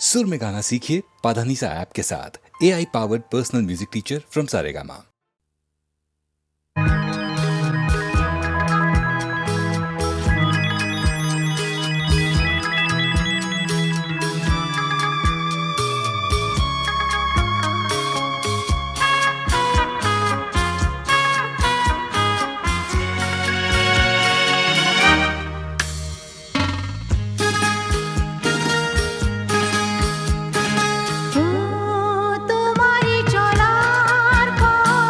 सुर में गाना सीखिए पाधानीसा ऐप के साथ। AI powered personal music teacher from Saregama. তোমারি চলার পথ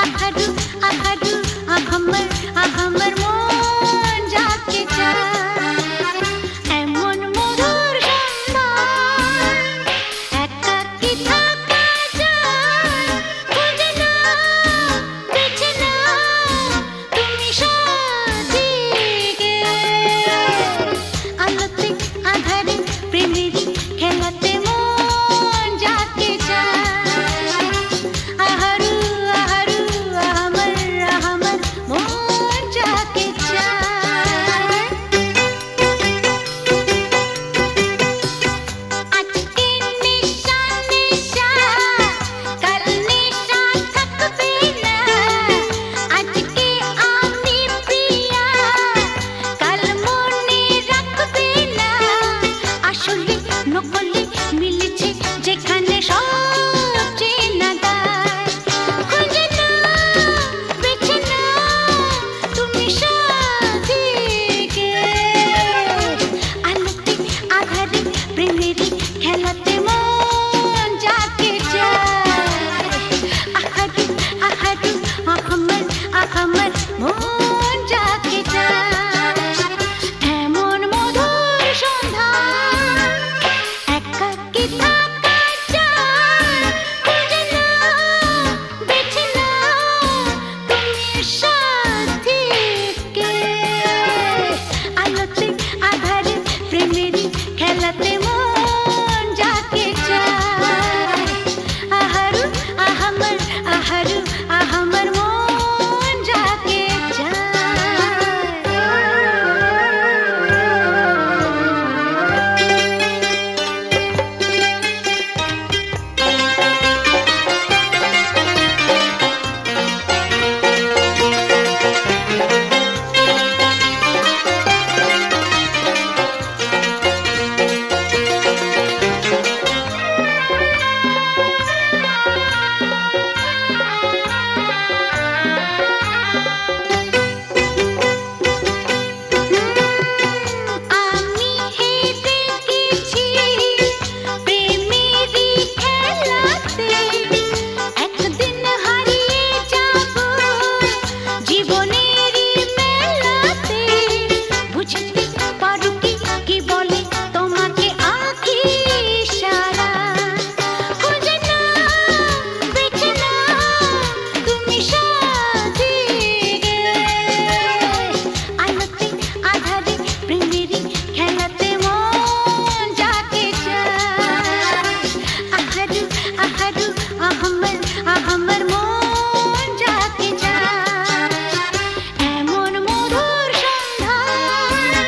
আহারু আহারু আহাম্মর মন যাকে চায় এমন মধুর সন্ধান একাকী থাকা যায় খুঁজে নাও বেছে নাও তুমি সাথীকে আলোতে আধারে প্রেমেরই খেলাতে মন যাকে চায় আহারু আহারু আহাম্মর মন যাকে চায় আজকে নিশা নিশা কাল নিশা থাকবে না আজকে আমি প্রিয়া কাল মনে রাখবে না আসলে নকলে মিলেছে যেখানে সব চেনা গায় খুঁজে নাও বেছে নাও তুমি সাথীকে আলোতে আধারে প্রেমেরই খেলাতে মন যাকে চায় আহারু আহারু আহাম্মর মন যাকে চায় এমন মধুর সন্ধান একাকী থাকা যায় খুঁজে নাও বেছে নাও তুমি সাথীকে আলোতে আধারে প্রেমেরই খেলাতে মন যাকে চায় আহারু আহাম্মর মন যাকে আমি হেঁটে গেছি প্রেমেরই খেলাতে একদিন হারিয়ে যাব জীবনেরই মেলাতে বুঝতে পারো কি বলে তোমাকে আঁখি ইশারা খুঁজে নাও বেছে নাও তুমি সাথীকে আলোতে আধারে প্রেমেরই খেলাতে মন যাকে চায় আহারু আহারু আহাম্মর মন যাকে চায় এমন মধুর সন্ধান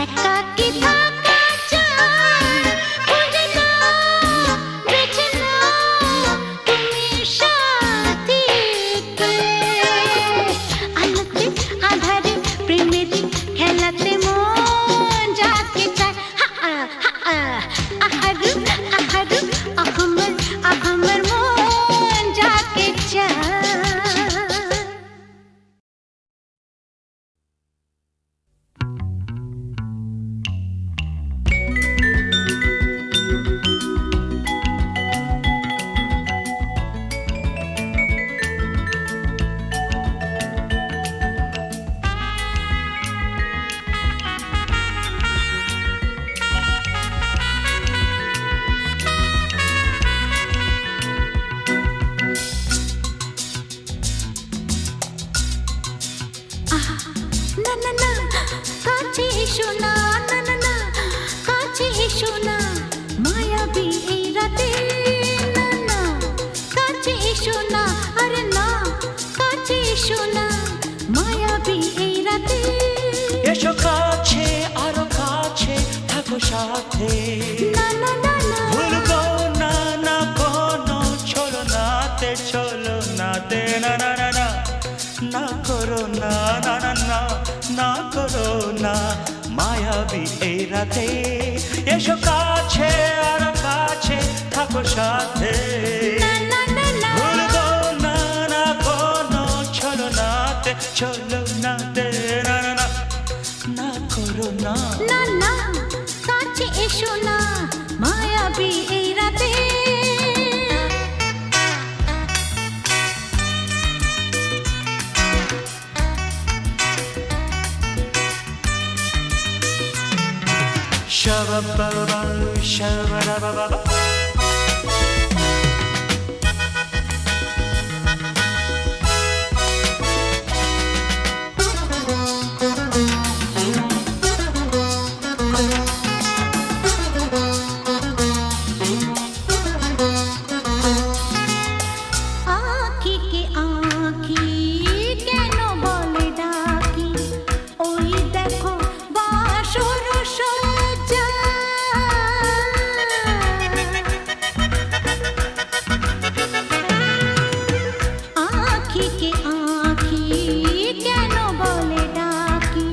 একাকী থাকা যায় খুঁজে নাও বেছে নাও তুমি সাথীকে আলোতে আধারে প্রেমেরই খেলাতে মন যাকে চায় আহারু আহারু আহাম্মর মন যাকে চায় না না না কাছে এসো না না না না কাছে এসো না মায়াবী এই রাতে না না কাছে এসো না আরে না কাছে এসো না মায়াবী এই রাতে এসো কাছে আরো কাছে থাকো সাথে না না না না ভুলবো না না কোনো চলো নাতে না না না না না করো না না না না না করো না মায়াবী এই রাতে এসো কাছে আরো কাছে থাকো সাথে না না না না ভুলবো না না কোনো চলো নাতে না না না না করো না না না কাছে এসো না মায়াবী এই রাতে Shabba-ba-ba, shabba-da-ba-ba-ba. আঁখি কে আঁখি কেন বলে ডাকি ওই দেখো বাসর সজ্জা আঁখি কে আঁখি কেন বলে ডাকি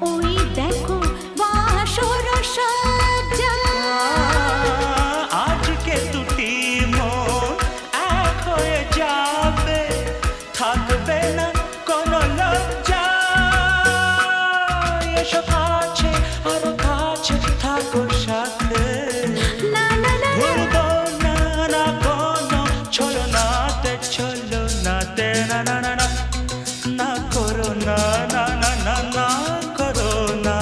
ওই দেখো বাসর সজ্জা আজকে দুটি মন এক হয়ে যাবে, থাকবে না কোনো লজ্জা। এসো কাছে, আরো কাছে থাকো সাথে। না না না ভুলবো না না কোনো ছলনাতে, ছলনাতে না না না না না করো না না না না না করো না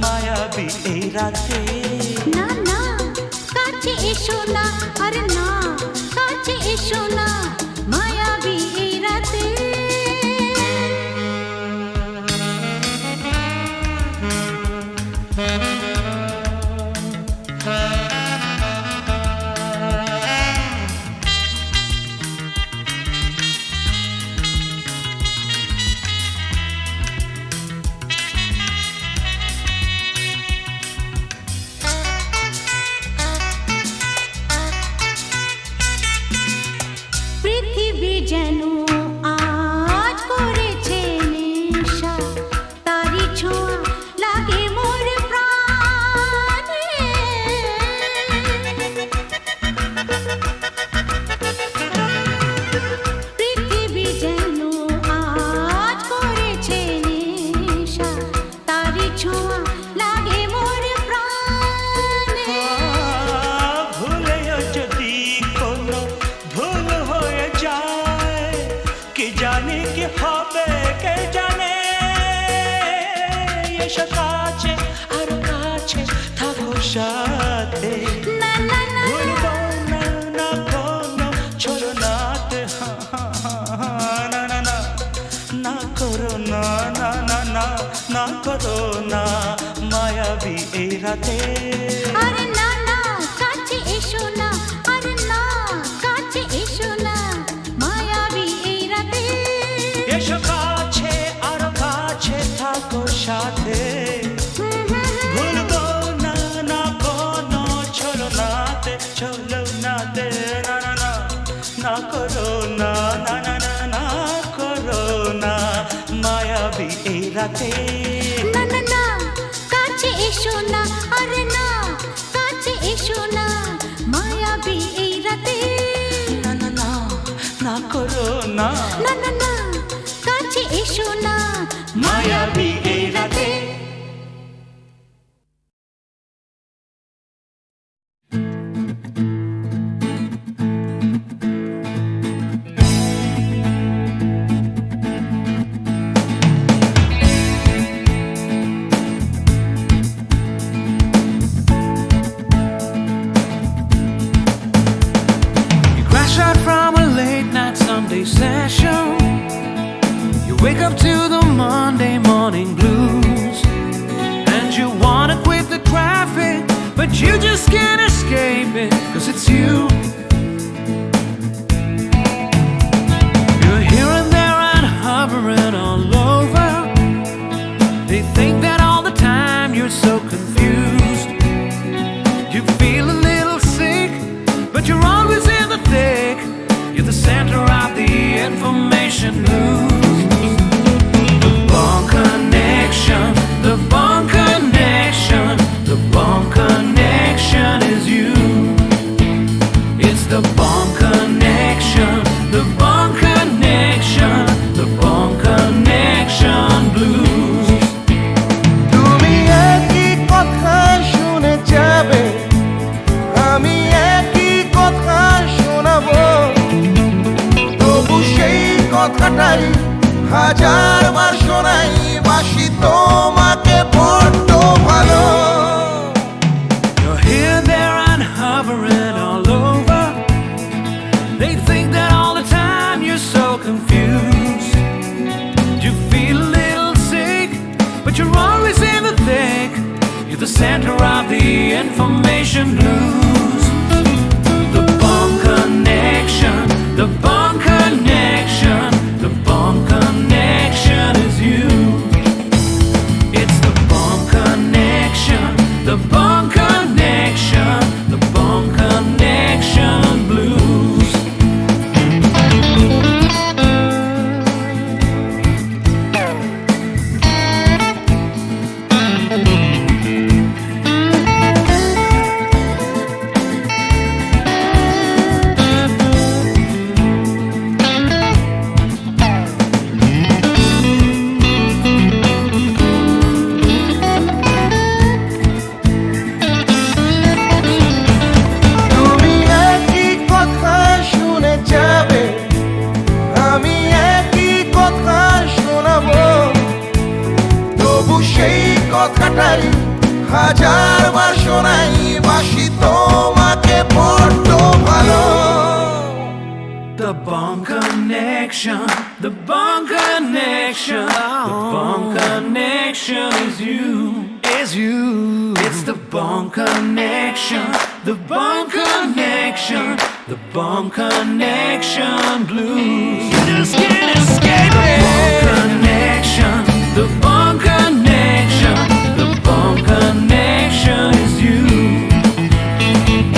মায়াবী এই রাতে। না না কাছে এসো না আরে না কাছে এসো না মায়াবী এই রাতে পৃথিবী যেন আজ করেছে নেশা তারি ছোঁয়া লাগে মোর প্রাণে পৃথিবী যেন আজ করেছে নেশা তারি ছোঁয়া লাগে মোর প্রাণে ভুলেও যদি কোনো ভুল হয়ে যায়, কি জানি কি হবে কে জানে। এসো কাছে, আরো কাছে থাকো সাথে। না না না ভুলবো না না কোনো ছলনাতে, না না না না করো না না না না না করো না মায়াবী এই রাতে। আরে না না কাছে এসো না আরে না কাছে এসো না মায়াবী এই রাতে এসো কাছে, আরো কাছে থাকো সাথে। ভুলবো না না কোনো ছলনাতে, ছলনাতে না না না না করো না না না না না করো না মায়াবী এই রাতে। না না না কাছে এসো না আরে না কাছে এসো না মায়াবী এই রাতে না না না না করো না না না না কাছে এসো না মায়াবী এই রাতে। You crash out from a late night Sunday session. You wake up to the Monday morning blues. And you wanna quit the traffic, but you just can't escape it, 'cause it's you. You're here and there and hovering all over. They think that all the time you're so confused. You feel a little sick, but you're always in the thick. You're the center of the information news. The Bond Connection, the Bond Connection, the Bond Connection is you. It's the Bond Connection, the Bond Connection, the Bond Connection blues. তুমি একই কথা শুনে যাবে, আমি একই কথা শোনাবো, তবু সেই কথাটাই হাজারবার শোনাই, বাসি তোমাকে বড্ড ভালো। হাজারবার শোনাই বাসি তোমাকে বড্ড ভালো The Bone Connection, the Bone Connection, the Bone Connection is you, is you. It's the Bone Connection, the Bone Connection, the Bone Connection blues. You just can't escape it. The Bone Connection, the Bone Connection, the Bone Connection is you.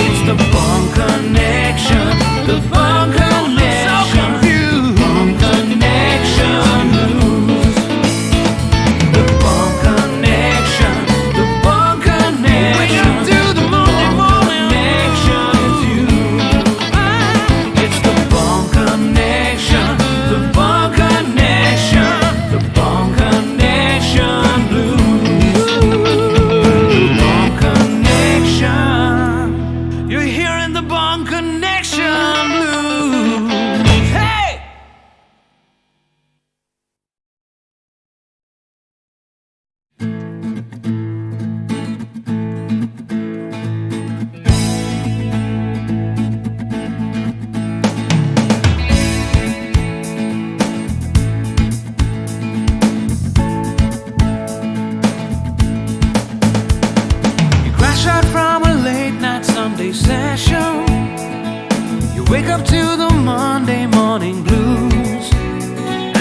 It's the Bone Connection, the Bone Connection. Wake up to the Monday morning blues,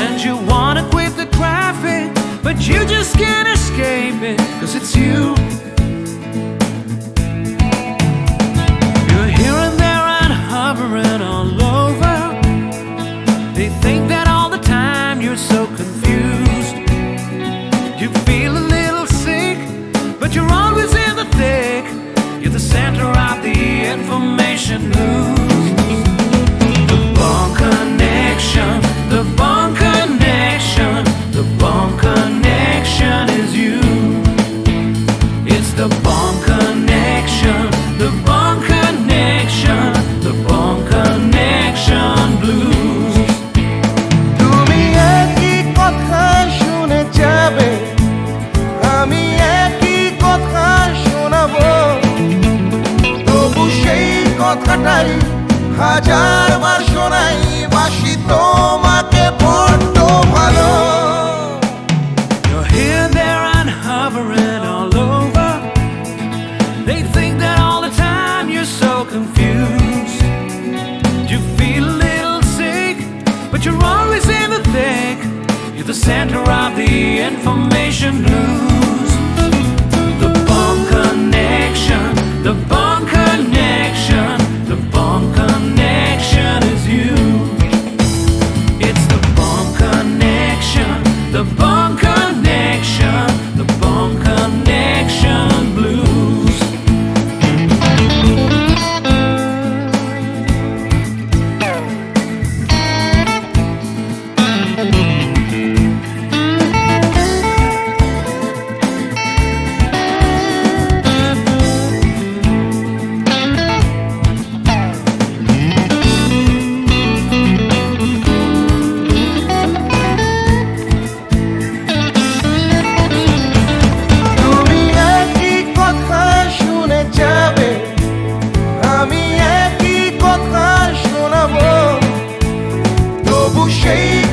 and you wanna quit the traffic, but you just can't escape it, 'cause it's you. You're here and there and hovering all over. They think that all the time you're so confused. You feel a little sick, but you're always in the thick. You're the center of the information news. The Bone Connection, the Bone Connection is you. It's the Bone Connection, the Bone Connection, the Bone Connection blues. তুমি একই কথা শুনে যাবে, আমি একই কথা শোনাবো, তবু সেই কথাটাই হাজারবার শোনাই বাসি তোমাকে বড্ড ভালো You're here, there and hovering all over. They think that all the time you're so confused. You feel a little sick, but you're always in the thick. You're the center of the information blues. The Bone Connection, the Bone Connection, the Bone Connection is you. It's the Bone Connection, the Bone Connection, the Bone Connection blues.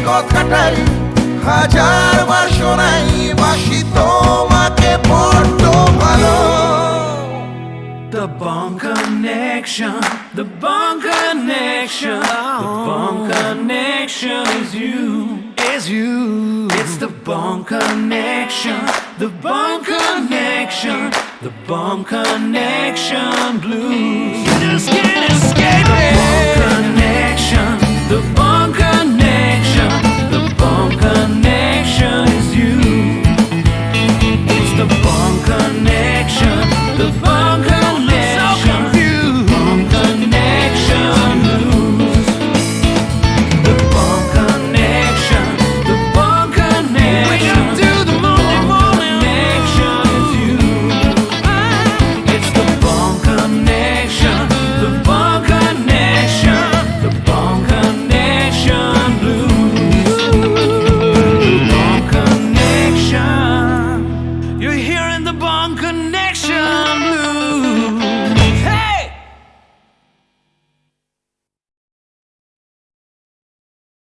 কথাটাই হাজারবার শোনাই বাসি তোমাকে বড্ড ভালো The Bone Connection, the Bone Connection, the Bone Connection is you, is you. It's the Bone Connection, the Bone Connection, the Bone Connection blues. You just can't escape it. The Bone Connection, the Bone